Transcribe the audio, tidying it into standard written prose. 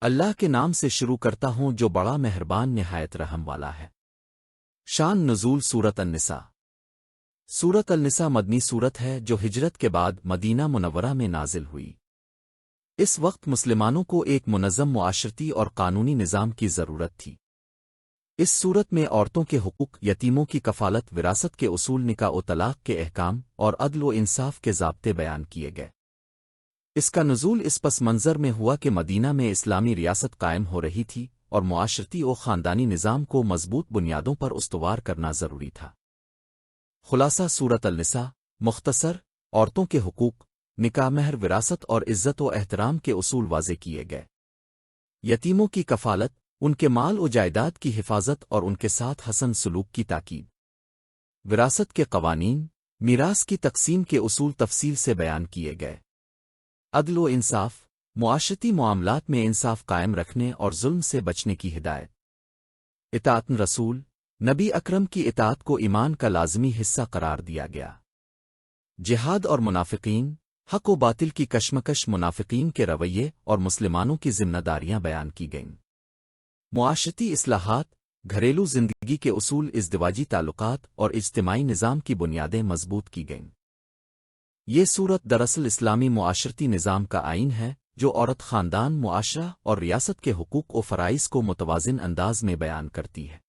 اللہ کے نام سے شروع کرتا ہوں جو بڑا مہربان نہایت رحم والا ہے۔ شان نزول سورت النساء۔ سورت النساء مدنی سورت ہے جو ہجرت کے بعد مدینہ منورہ میں نازل ہوئی۔ اس وقت مسلمانوں کو ایک منظم معاشرتی اور قانونی نظام کی ضرورت تھی۔ اس صورت میں عورتوں کے حقوق، یتیموں کی کفالت، وراثت کے اصول، نکاح و طلاق کے احکام اور عدل و انصاف کے ضابطے بیان کیے گئے۔ اس کا نزول اس پس منظر میں ہوا کہ مدینہ میں اسلامی ریاست قائم ہو رہی تھی اور معاشرتی و خاندانی نظام کو مضبوط بنیادوں پر استوار کرنا ضروری تھا۔ خلاصہ سورت النساء مختصر، عورتوں کے حقوق، نکاح، مہر، وراثت اور عزت و احترام کے اصول واضح کیے گئے۔ یتیموں کی کفالت، ان کے مال و جائیداد کی حفاظت اور ان کے ساتھ حسن سلوک کی تاکید۔ وراثت کے قوانین، میراث کی تقسیم کے اصول تفصیل سے بیان کیے گئے۔ عدل و انصاف، معاشرتی معاملات میں انصاف قائم رکھنے اور ظلم سے بچنے کی ہدایت۔ اطاعت رسول، نبی اکرم کی اطاعت کو ایمان کا لازمی حصہ قرار دیا گیا۔ جہاد اور منافقین، حق و باطل کی کشمکش، منافقین کے رویے اور مسلمانوں کی ذمہ داریاں بیان کی گئیں۔ معاشرتی اصلاحات، گھریلو زندگی کے اصول، ازدواجی تعلقات اور اجتماعی نظام کی بنیادیں مضبوط کی گئیں۔ یہ صورت دراصل اسلامی معاشرتی نظام کا آئین ہے جو عورت، خاندان، معاشرہ اور ریاست کے حقوق و فرائض کو متوازن انداز میں بیان کرتی ہے۔